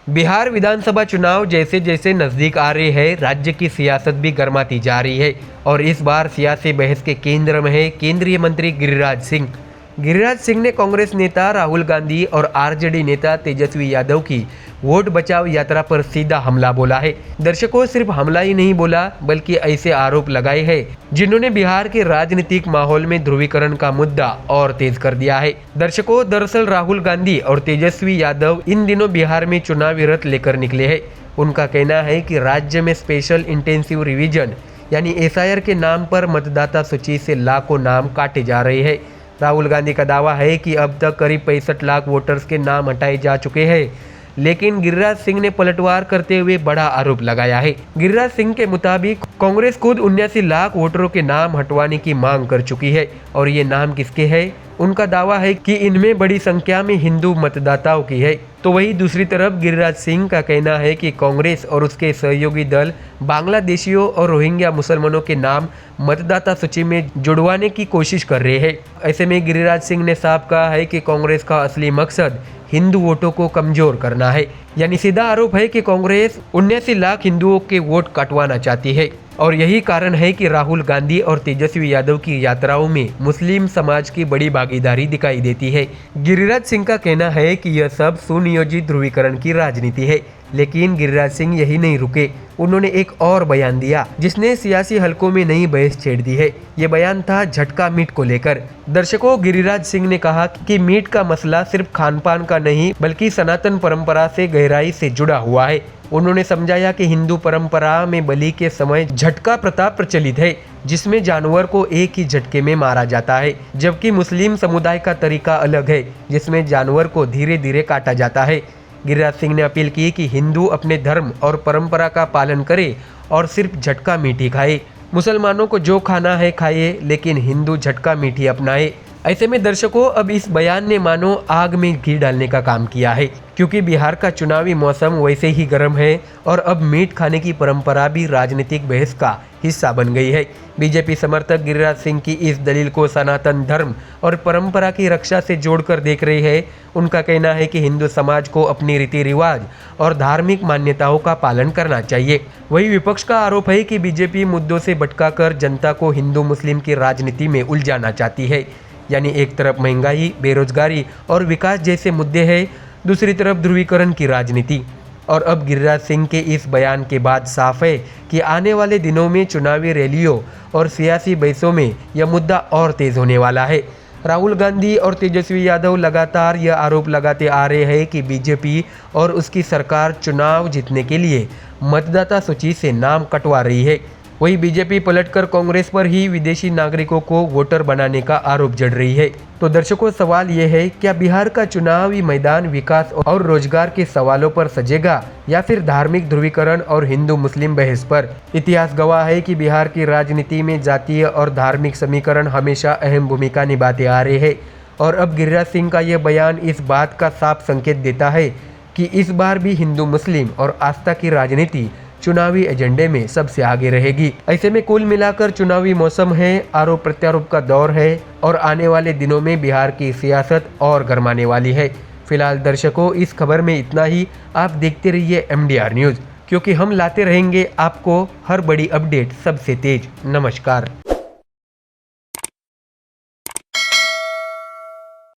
बिहार विधानसभा चुनाव जैसे जैसे नजदीक आ रहे हैं, राज्य की सियासत भी गर्माती जा रही है और इस बार सियासी बहस के केंद्र में है केंद्रीय मंत्री गिरिराज सिंह। गिरिराज सिंह ने कांग्रेस नेता राहुल गांधी और आरजेडी नेता तेजस्वी यादव की वोट बचाओ यात्रा पर सीधा हमला बोला है। दर्शकों, सिर्फ हमला ही नहीं बोला बल्कि ऐसे आरोप लगाए हैं जिन्होंने बिहार के राजनीतिक माहौल में ध्रुवीकरण का मुद्दा और तेज कर दिया है। दर्शकों, दरअसल राहुल गांधी और तेजस्वी यादव इन दिनों बिहार में चुनावी रथ लेकर निकले हैं। उनका कहना है कि राज्य में स्पेशल इंटेंसिव रिवीजन यानी SIR के नाम पर मतदाता सूची से लाखों नाम काटे जा रहे हैं। राहुल गांधी का दावा है कि अब तक करीब 65 लाख वोटर्स के नाम हटाए जा चुके हैं, लेकिन गिरिराज सिंह ने पलटवार करते हुए बड़ा आरोप लगाया है। गिरिराज सिंह के मुताबिक कांग्रेस खुद 79 लाख वोटरों के नाम हटवाने की मांग कर चुकी है और ये नाम किसके हैं? उनका दावा है कि इनमें बड़ी संख्या में हिंदू मतदाताओं की है। तो वहीं दूसरी तरफ गिरिराज सिंह का कहना है कि कांग्रेस और उसके सहयोगी दल बांग्लादेशियों और रोहिंग्या मुसलमानों के नाम मतदाता सूची में जुड़वाने की कोशिश कर रहे हैं। ऐसे में गिरिराज सिंह ने साफ कहा है कि कांग्रेस का असली मकसद हिंदू वोटों को कमजोर करना है। यानी सीधा आरोप है कि कांग्रेस 79 लाख हिंदुओं के वोट कटवाना चाहती है और यही कारण है कि राहुल गांधी और तेजस्वी यादव की यात्राओं में मुस्लिम समाज की बड़ी भागीदारी दिखाई देती है। गिरिराज सिंह का कहना है कि यह सब सुनियोजित ध्रुवीकरण की राजनीति है, लेकिन गिरिराज सिंह यही नहीं रुके। उन्होंने एक और बयान दिया जिसने सियासी हलकों में नई बहस छेड़ दी है। ये बयान था झटका मीट को लेकर। दर्शकों, गिरिराज सिंह ने कहा कि मीट का मसला सिर्फ खान पान का नहीं बल्कि सनातन परंपरा से गहराई से जुड़ा हुआ है। उन्होंने समझाया कि हिंदू परंपरा में बलि के समय झटका प्रथा प्रचलित है, जिसमें जानवर को एक ही झटके में मारा जाता है, जबकि मुस्लिम समुदाय का तरीका अलग है जिसमें जानवर को धीरे धीरे काटा जाता है। गिरिराज सिंह ने अपील की कि हिंदू अपने धर्म और परंपरा का पालन करे और सिर्फ झटका मीट ही खाए। मुसलमानों को जो खाना है खाए, लेकिन हिंदू झटका मीट ही अपनाए। ऐसे में दर्शकों, अब इस बयान ने मानो आग में घी डालने का काम किया है, क्योंकि बिहार का चुनावी मौसम वैसे ही गर्म है और अब मीट खाने की परंपरा भी राजनीतिक बहस का हिस्सा बन गई है। बीजेपी समर्थक गिरिराज सिंह की इस दलील को सनातन धर्म और परंपरा की रक्षा से जोड़कर देख रहे हैं। उनका कहना है कि हिंदू समाज को अपनी रीति रिवाज और धार्मिक मान्यताओं का पालन करना चाहिए। वही विपक्ष का आरोप है कि बीजेपी मुद्दों से भटकाकर जनता को हिंदू मुस्लिम की राजनीति में उलझाना चाहती है। यानी एक तरफ महंगाई, बेरोजगारी और विकास जैसे मुद्दे हैं, दूसरी तरफ ध्रुवीकरण की राजनीति। और अब गिरिराज सिंह के इस बयान के बाद साफ है कि आने वाले दिनों में चुनावी रैलियों और सियासी बहसों में यह मुद्दा और तेज होने वाला है। राहुल गांधी और तेजस्वी यादव लगातार यह आरोप लगाते आ रहे हैं कि बीजेपी और उसकी सरकार चुनाव जीतने के लिए मतदाता सूची से नाम कटवा रही है। वही बीजेपी पलटकर कांग्रेस पर ही विदेशी नागरिकों को वोटर बनाने का आरोप जड़ रही है। तो दर्शकों, सवाल ये है, क्या बिहार का चुनावी मैदान विकास और रोजगार के सवालों पर सजेगा या फिर धार्मिक ध्रुवीकरण और हिंदू मुस्लिम बहस पर? इतिहास गवाह है कि बिहार की राजनीति में जातीय और धार्मिक समीकरण हमेशा अहम भूमिका निभाते आ रहे हैं और अब गिरिराज सिंह का यह बयान इस बात का साफ संकेत देता है कि इस बार भी हिंदू मुस्लिम और आस्था की राजनीति चुनावी एजेंडे में सबसे आगे रहेगी। ऐसे में कुल मिलाकर चुनावी मौसम है, आरोप प्रत्यारोप का दौर है और आने वाले दिनों में बिहार की सियासत और गरमाने वाली है। फिलहाल दर्शकों, इस खबर में इतना ही। आप देखते रहिए MDR न्यूज़, क्योंकि हम लाते रहेंगे आपको हर बड़ी अपडेट सबसे तेज। नमस्कार।